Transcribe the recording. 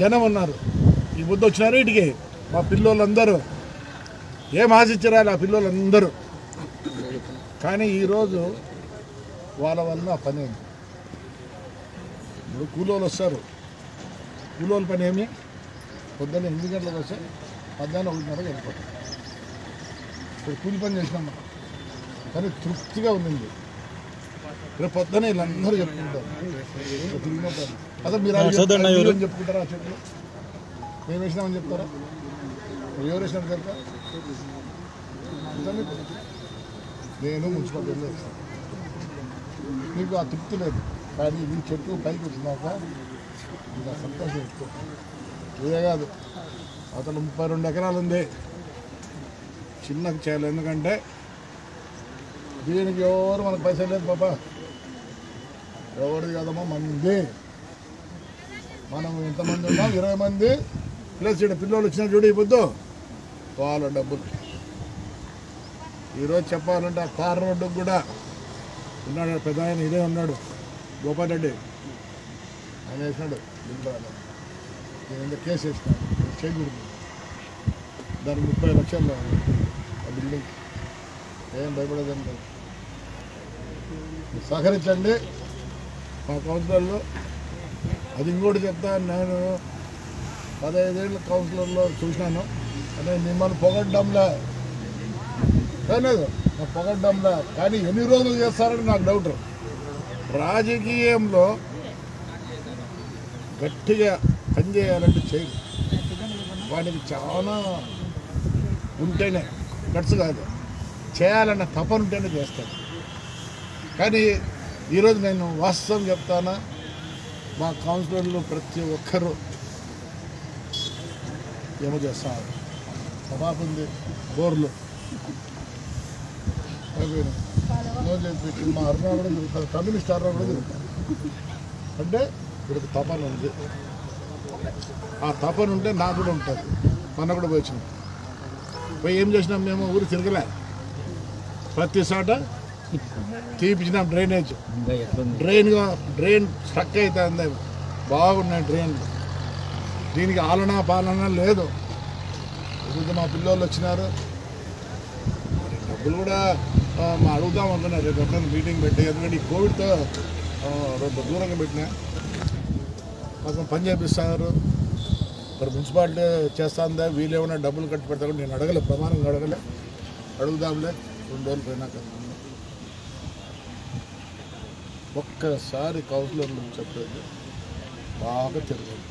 జనం ఉన్నారు. ఈ బుద్ధి వచ్చినారు ఇటుకి మా పిల్లోళ్ళందరూ ఏం ఆశించరాలి ఆ పిల్లోళ్ళందరూ. కానీ ఈరోజు వాళ్ళ వల్ల పని అయింది. ఇప్పుడు కూలోళ్ళు వస్తారు, కూలోళ్ళ పని ఏమి పొద్దున్న 8 గంటలకు వస్తే మధ్యాహ్నం 1:30 వెళ్ళిపోతాం. ఇప్పుడు కూలి పని చేసినాం కానీ తృప్తిగా ఉంది. రేపు పొద్దున వీళ్ళందరూ చెప్పుకుంటారు అదే మీరు ఏం చెప్పుకుంటారా? ఆ చెట్లు మేము వేసినామని చెప్తారా? ఎవరు వేసినట్టు చెప్తా? నేను మున్సిపాలిటీ వేస్తాను, మీకు ఆ తృప్తి లేదు. కానీ ఈ చెట్టు పైకి వచ్చినాక ఇంకా సంతోషం ఎక్కువ. ఇదే కాదు, అతను 32 ఎకరాలు ఉంది, చిన్నది చేయాలి. ఎందుకంటే దీనికి ఎవరు మనకు పైసలు లేదు పాప, ఎవరిది కదమ్మా మంది. మనం ఎంతమంది ఉన్నాం? 20 మంది ప్లస్ ఇక్కడ పిల్లలు వచ్చినా చూడు ఇవ్వద్దు వాళ్ళ డబ్బులు. ఈరోజు చెప్పాలంటే ఆ కార్ రోడ్డుకు కూడా ఉన్నాడు పెద్ద ఆయన, ఇదే ఉన్నాడు గోపాల్ రెడ్డి, ఆయన వేసినాడు బిల్లు. నేను కేసు వేసినాడు, చేయకూడదు. దానికి 30 లక్షలు ఆ బిల్డింగ్. ఏం భయపడేదని లేదు. సహకరించండి మా కౌన్సిలర్లు. అది ఇంకోటి చెప్తా, నేను 15 ఏళ్ళ కౌన్సిలర్లో చూసినాను. అంటే మిమ్మల్ని పొగడ్డంలా లేదు, నాకు పొగడ్డంలా. కానీ ఎన్ని రోజులు చేస్తారని నాకు డౌట్. రాజకీయంలో గట్టిగా పనిచేయాలంటే చేయి, వాడికి చాలా ఉంటేనే గట్స్ కాదు, చేయాలన్న తపన ఉంటేనే చేస్తాడు. కానీ ఈరోజు నేను వాస్తవం చెప్తానా, మా కౌన్సిలర్లు ప్రతి ఒక్కరూ ఏమో చేస్తున్నారు. సభాపు ఉంది, బోర్లు అయిపోయినాయి. మా అరుణ కూడా తిరుగుతారు, కమ్యూనిస్ట్ అరుణ కూడా తిరుగుతారు. అంటే వీళ్ళకి తపన ఉంది. ఆ తపన ఉంటే నాకు కూడా ఉంటుంది. మొన్న కూడా పోయి వచ్చినాం. పోయి ఏం చేసినాం? మేము ఊరు తిరగలే, ప్రతి చోట తీపిచ్చినాం. డ్రైన్ స్ట్రక్ అవుతుంది, బాగున్నాయి డ్రైన్లు. దీనికి ఆలనా పాలన లేదు. ఇప్పుడు మా పిల్లలు వచ్చినారు, డబ్బులు కూడా అడుగుదాం అనుకున్నారు. రేపు ఎప్పుడైనా మీటింగ్ పెట్టి, ఎందుకంటే ఈ కోవిడ్తో రెండు దూరంగా పెట్టినా కొంచెం పని చేపిస్తున్నారు. మరి మున్సిపాలిటీ చేస్తుందా, వీళ్ళు ఏమైనా డబ్బులు కట్టి పెడతా కూడా నేను అడగలే, ప్రమాణంగా అడగలే. అడుగుదాంలే 2 రోజులు పోయినాక. ఒక్కసారి కౌన్సిలర్లు చెప్పేది బాగా తిరగదు.